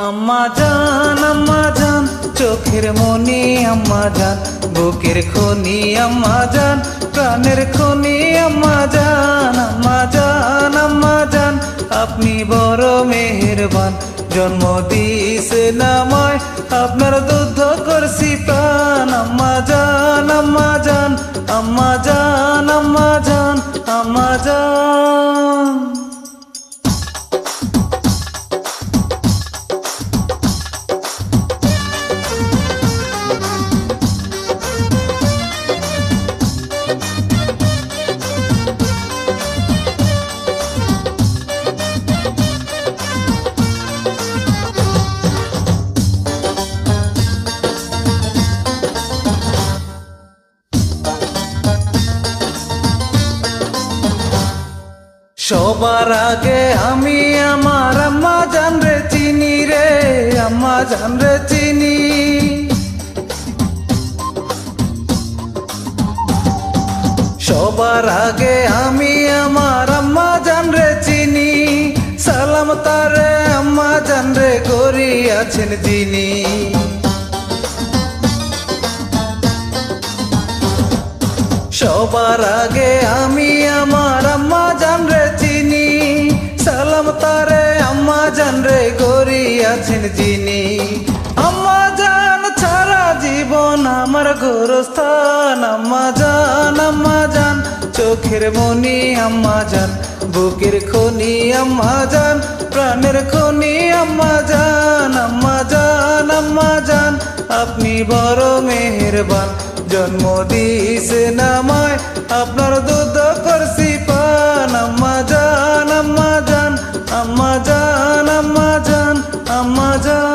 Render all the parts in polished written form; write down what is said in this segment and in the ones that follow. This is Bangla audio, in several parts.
আম্মা জান চোখের মনি আম্মা জান, বুকের খনি আম্মা জান, প্রাণের খনি আম্মা জান। আম্মা জান আপনি বড় মেহেরবান, জন্ম দিয়েছেন আমায়, আপনার দুধ করছি প্রাণ। আম্মা জান আম্মা জান আম্মা জান আম্মা জান আম্মা জান। সবার আগে আমি আমার আম্মা জান রে চিনি রে, আম্মা জান রে চিনি। সবার আগে আমি আমার আম্মা জান রে চিনি, সালাম তারে আম্মা জান রে করিয়াছেন যিনি। সবার আগে আমি আমার আম্মা জান রে চিনি, সালাম তারে আম্মা জান রে করিয়াছেন যিনি। আম্মা জান ছাড়া জীবন আমার গোরস্থান। আম্মা জান চোখের মনি আম্মা জান, বুকের খনি আম্মা জান, প্রাণের খনি আম্মা জান। আম্মা জান আপনি বড় মেহেরবান, জন্ম দিয়েছেন আমায়, আপনার দুধ করছি পান। আম্মা জান আম্মা জান আম্মা জান আম্মা জান আম্মা জান।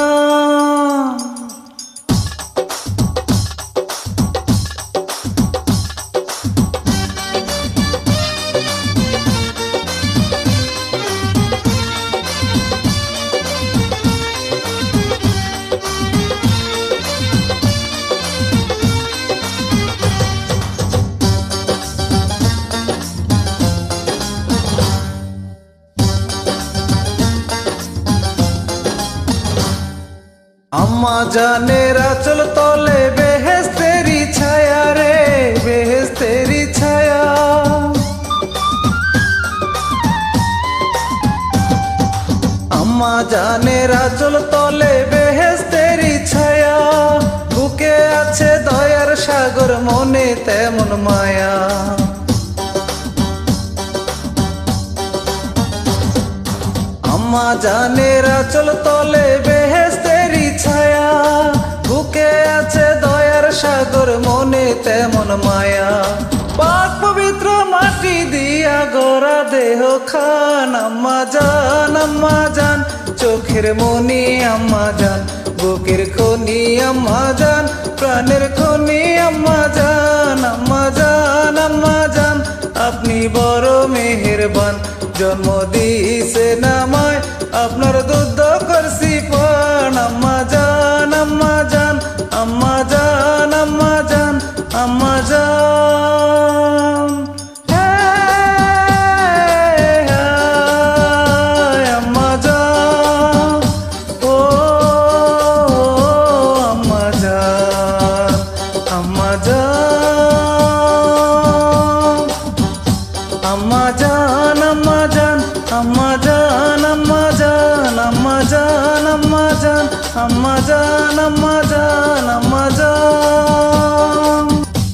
আম্মা জানের আঁচল তলে বেহেশতেরি ছায়া রে, বেহেশতেরি ছায়া। আম্মা জানের আঁচল তলে বেহেশতেরি ছায়া, বুকে আছে দয়ার সাগর, মনে তেমন মায়া। আম্মা জানের আঁচল তলে বেহেশতেরি ছায়া, বুকে আছে দয়ার সাগর, মনে তেমন মায়া। পাক পবিত্র মাটি দিয়া গড়া দেহ খান। আম্মা জান চোখের মনি আম্মা জান, বুকের খনি আম্মা জান, প্রাণের খনি আম্মা জান। আম্মা জান আপনি বড় মেহেরবান, জন্ম দিয়েছেন আমায়, আপনার দুধ করছি পান। আম্মা জান আম্মা জান আম্মা জান আম্মা জান আম্মা জান। আম্মা জান ও আম্মা জান আম্মা জান আম্মা জান আম্মা জান আম্মা জান আম্মা জান আম্মা জান আম্মা জান আম্মা জান আম্মা জান।